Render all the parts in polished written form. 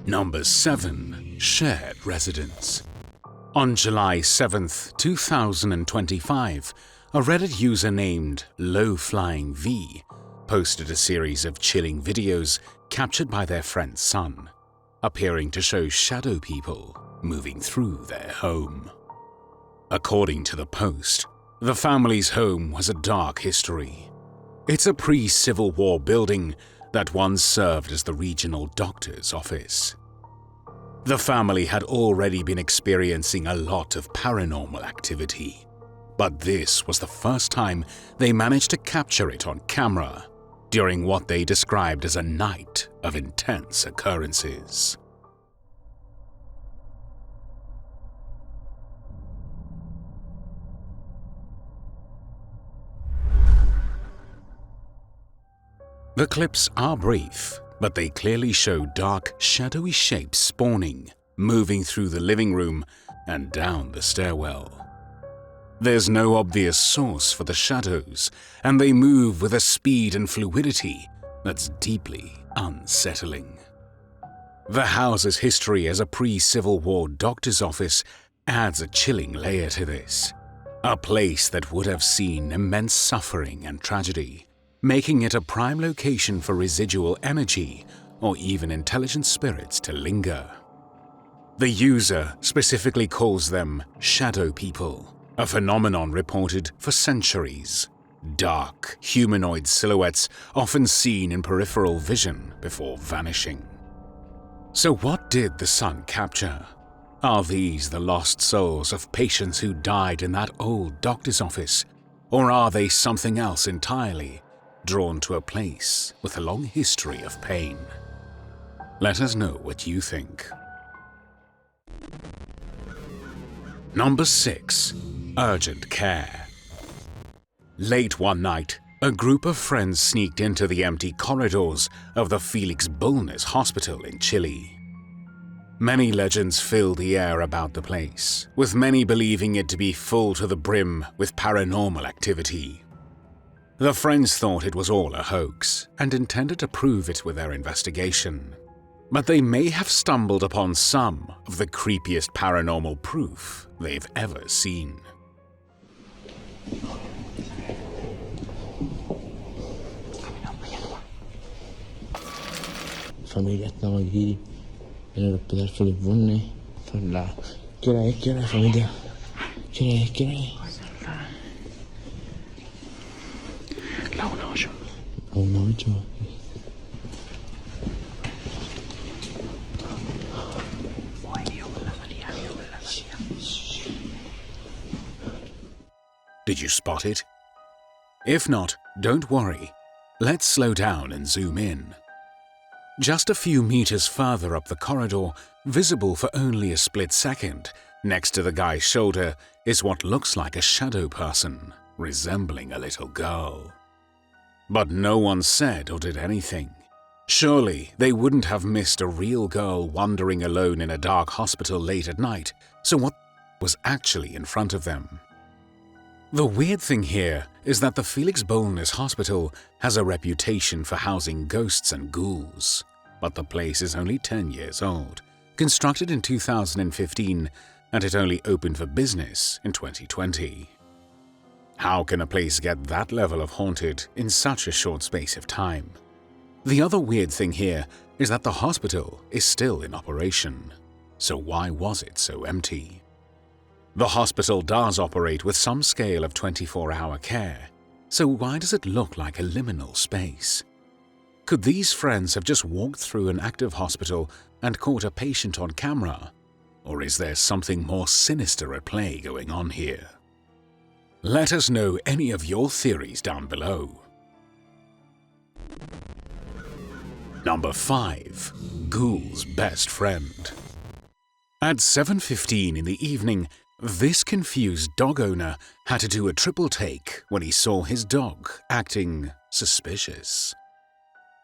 Number 7. Shared Residence. On July 7th, 2025, a Reddit user named LowFlyingV posted a series of chilling videos captured by their friend's son, appearing to show shadow people moving through their home. According to the post, the family's home was a dark history. It's a pre-Civil War building that once served as the regional doctor's office. The family had already been experiencing a lot of paranormal activity, but this was the first time they managed to capture it on camera during what they described as a night of intense occurrences. The clips are brief, but they clearly show dark, shadowy shapes spawning, moving through the living room and down the stairwell. There's no obvious source for the shadows, and they move with a speed and fluidity that's deeply unsettling. The house's history as a pre-Civil War doctor's office adds a chilling layer to this. A place that would have seen immense suffering and tragedy, making it a prime location for residual energy or even intelligent spirits to linger. The user specifically calls them shadow people, a phenomenon reported for centuries. Dark, humanoid silhouettes often seen in peripheral vision before vanishing. So what did the son capture? Are these the lost souls of patients who died in that old doctor's office? Or are they something else entirely, drawn to a place with a long history of pain? Let us know what you think. Number 6. Urgent Care. Late one night, a group of friends sneaked into the empty corridors of the Felix Bulnes Hospital in Chile. Many legends fill the air about the place, with many believing it to be full to the brim with paranormal activity. The friends thought it was all a hoax and intended to prove it with their investigation. But they may have stumbled upon some of the creepiest paranormal proof they've ever seen. Familia, estamos aquí en el hospital Felix Bulnes. Son las... ¿Qué hora es? ¿Qué hora es, familia? ¿Qué hora es? ¿Qué hora es? La 1:08. La 1:08. Did you spot it? If not, don't worry. Let's slow down and zoom in. Just a few meters further up the corridor, visible for only a split second, next to the guy's shoulder is what looks like a shadow person, resembling a little girl. But no one said or did anything. Surely they wouldn't have missed a real girl wandering alone in a dark hospital late at night, so what was actually in front of them? The weird thing here is that the Felix Bulnes Hospital has a reputation for housing ghosts and ghouls, but the place is only 10 years old, constructed in 2015, and it only opened for business in 2020. How can a place get that level of haunted in such a short space of time? The other weird thing here is that the hospital is still in operation, so why was it so empty? The hospital does operate with some scale of 24-hour care, so why does it look like a liminal space? Could these friends have just walked through an active hospital and caught a patient on camera? Or is there something more sinister at play going on here? Let us know any of your theories down below. Number 5. Ghoul's Best Friend. At 7:15 in the evening, this confused dog owner had to do a triple take when he saw his dog acting suspicious.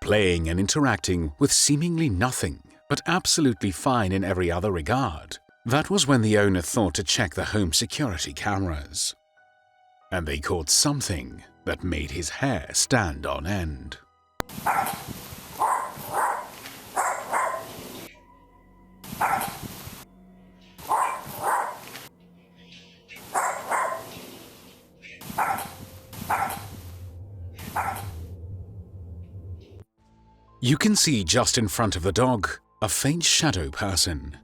Playing and interacting with seemingly nothing, but absolutely fine in every other regard. That was when the owner thought to check the home security cameras. And they caught something that made his hair stand on end. You can see just in front of the dog a faint shadow person.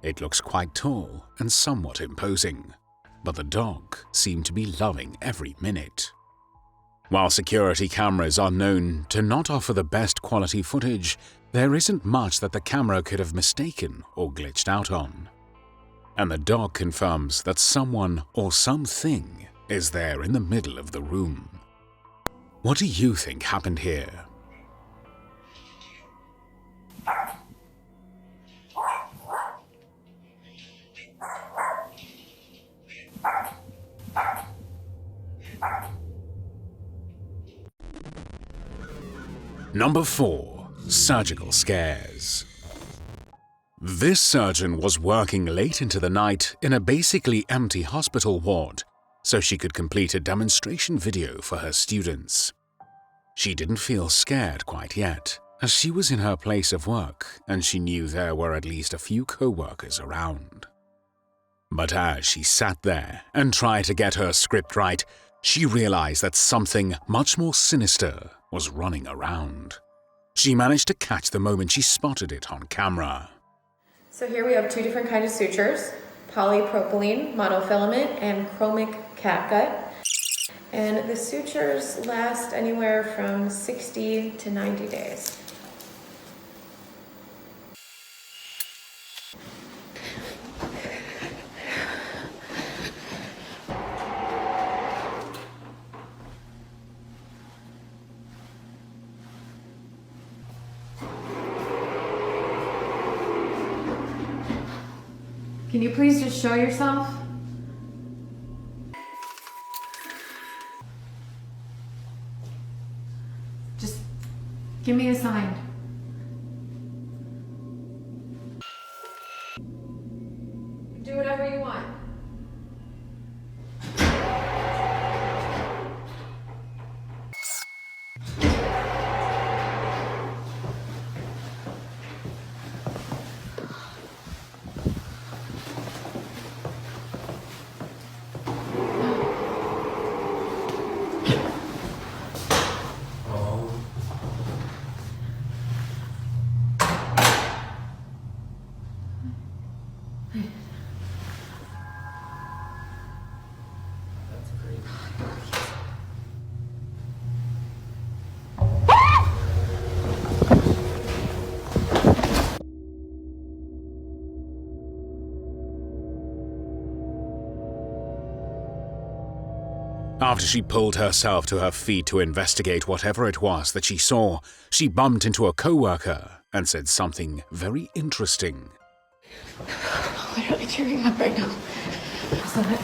It looks quite tall and somewhat imposing, but the dog seemed to be loving every minute. While security cameras are known to not offer the best quality footage, there isn't much that the camera could have mistaken or glitched out on. And the dog confirms that someone or something is there in the middle of the room. What do you think happened here? Number 4. Surgical scares. This surgeon was working late into the night in a basically empty hospital ward so she could complete a demonstration video for her students. She didn't feel scared quite yet, as she was in her place of work and she knew there were at least a few co-workers around. But as she sat there and tried to get her script right, she realized that something much more sinister was running around. She managed to catch the moment she spotted it on camera. So here we have 2 different kinds of sutures, polypropylene, monofilament, and chromic catgut. And the sutures last anywhere from 60 to 90 days. Can you please just show yourself? Just give me a sign. Do whatever you want. After she pulled herself to her feet to investigate whatever it was that she saw, she bumped into a co-worker and said something very interesting. I'm literally tearing up right now. I saw it.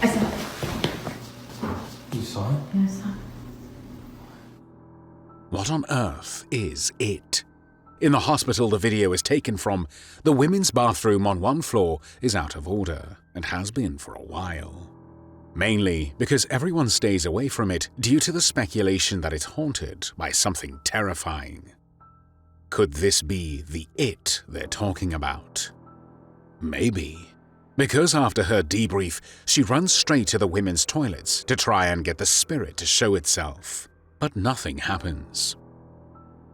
I saw it. You saw it? Yeah, I saw it. What on earth is it? In the hospital the video is taken from, the women's bathroom on one floor is out of order and has been for a while. Mainly because everyone stays away from it due to the speculation that it's haunted by something terrifying. Could this be the it they're talking about? Maybe. Because after her debrief, she runs straight to the women's toilets to try and get the spirit to show itself. But nothing happens.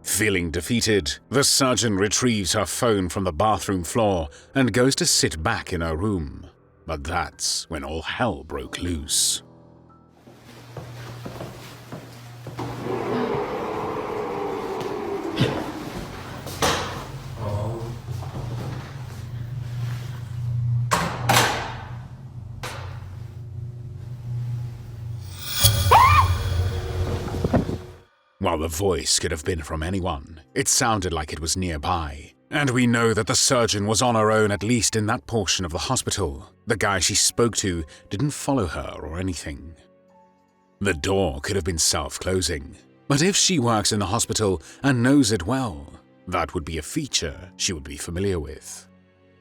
Feeling defeated, the surgeon retrieves her phone from the bathroom floor and goes to sit back in her room. But that's when all hell broke loose. While the voice could have been from anyone, it sounded like it was nearby. And we know that the surgeon was on her own, at least in that portion of the hospital. The guy she spoke to didn't follow her or anything. The door could have been self-closing, but if she works in the hospital and knows it well, that would be a feature she would be familiar with.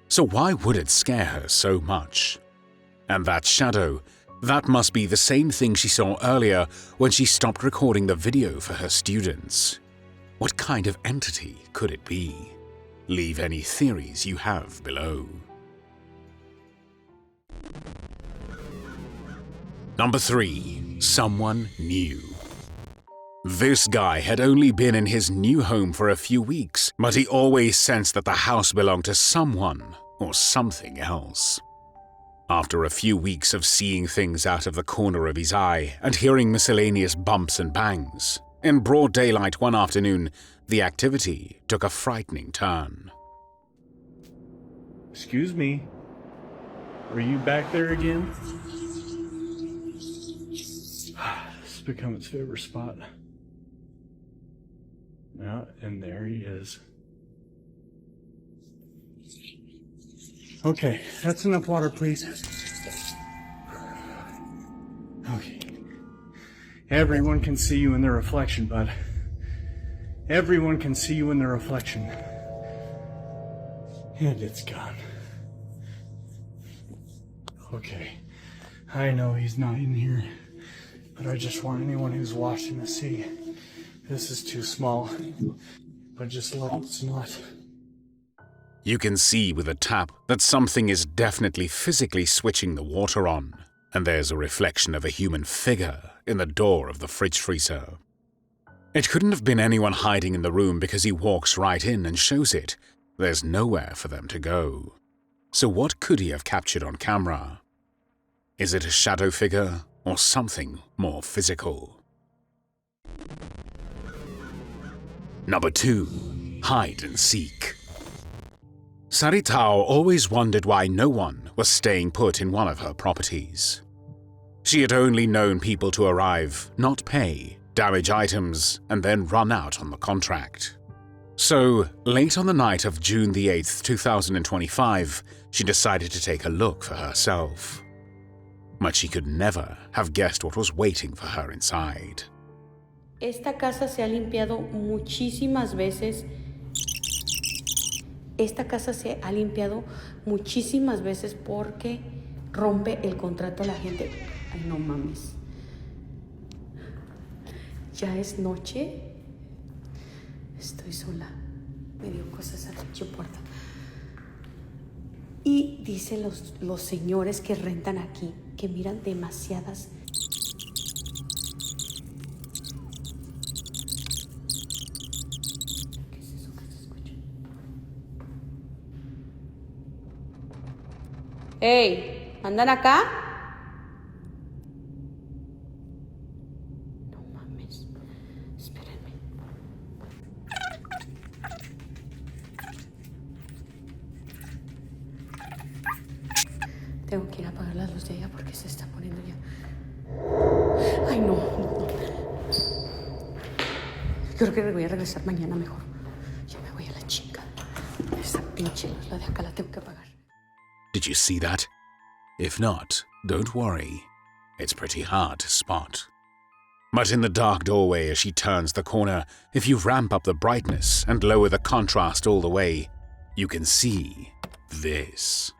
So why would it scare her so much? And that shadow, that must be the same thing she saw earlier when she stopped recording the video for her students. What kind of entity could it be? Leave any theories you have below. Number 3. Someone new. This guy had only been in his new home for a few weeks, but he always sensed that the house belonged to someone or something else. After a few weeks of seeing things out of the corner of his eye and hearing miscellaneous bumps and bangs, in broad daylight one afternoon, the activity took a frightening turn. Excuse me. Are you back there again? This has become its favorite spot. Yeah, and there he is. Okay, that's enough water, please. Okay. Everyone can see you in their reflection, bud. Everyone can see you in their reflection. And it's gone. Okay. I know he's not in here, but I just want anyone who's watching to see. This is too small, but just let it's not. You can see with a tap that something is definitely physically switching the water on, and there's a reflection of a human figure in the door of the fridge freezer. It couldn't have been anyone hiding in the room because he walks right in and shows it. There's nowhere for them to go. So what could he have captured on camera? Is it a shadow figure or something more physical? Number 2. Hide and seek. Saritao always wondered why no one was staying put in one of her properties. She had only known people to arrive, not pay, damage items, and then run out on the contract. So, late on the night of June the 8th, 2025, she decided to take a look for herself. But she could never have guessed what was waiting for her inside. Esta casa se ha limpiado muchísimas veces. Esta casa se ha limpiado muchísimas veces porque rompe el contrato a la gente. Ay, no mames. Ya es noche. Estoy sola. Me dio cosas a la pinche puerta. Y dicen los señores que rentan aquí que miran demasiadas. ¿Qué es eso que se escucha? ¡Ey! ¿Andan acá? No mames. Espérenme. Tengo que ir a apagar la luz de ella porque se está poniendo ya. Ay, no. Creo que voy a regresar mañana mejor. Ya me voy a la chinga. Esa pinche luz, la de acá la tengo que apagar. Did you see that? If not, don't worry. It's pretty hard to spot. But in the dark doorway as she turns the corner, if you ramp up the brightness and lower the contrast all the way, you can see this.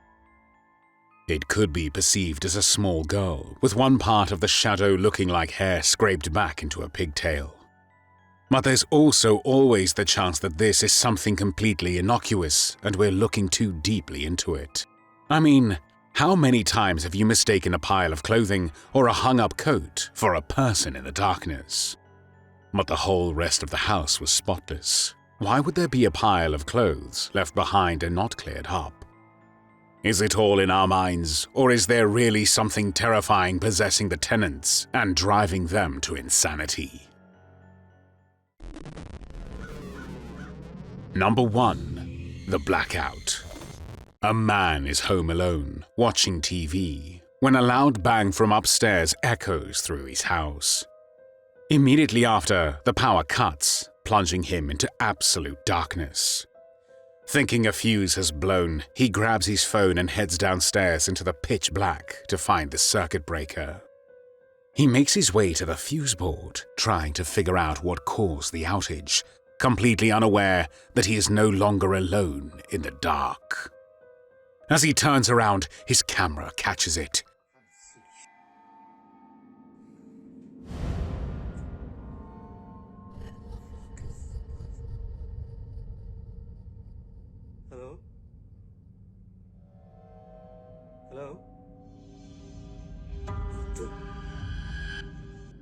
It could be perceived as a small girl, with one part of the shadow looking like hair scraped back into a pigtail. But there's also always the chance that this is something completely innocuous and we're looking too deeply into it. I mean, how many times have you mistaken a pile of clothing or a hung-up coat for a person in the darkness? But the whole rest of the house was spotless. Why would there be a pile of clothes left behind and not cleared up? Is it all in our minds, or is there really something terrifying possessing the tenants and driving them to insanity? Number 1. The Blackout. A man is home alone, watching TV, when a loud bang from upstairs echoes through his house. Immediately after, the power cuts, plunging him into absolute darkness. Thinking a fuse has blown, he grabs his phone and heads downstairs into the pitch black to find the circuit breaker. He makes his way to the fuse board, trying to figure out what caused the outage, completely unaware that he is no longer alone in the dark. As he turns around, his camera catches it. Hello? Hello?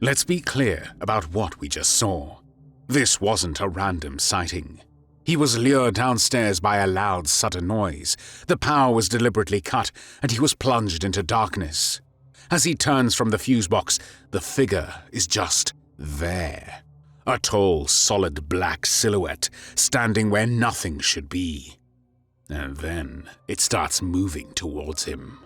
Let's be clear about what we just saw. This wasn't a random sighting. He was lured downstairs by a loud, sudden noise. The power was deliberately cut, and he was plunged into darkness. As he turns from the fuse box, the figure is just there. A tall, solid black silhouette, standing where nothing should be. And then it starts moving towards him.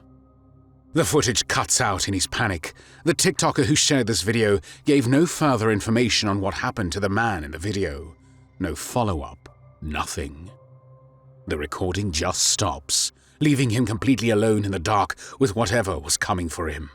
The footage cuts out in his panic. The TikToker who shared this video gave no further information on what happened to the man in the video. No follow-up, nothing. The recording just stops, leaving him completely alone in the dark with whatever was coming for him.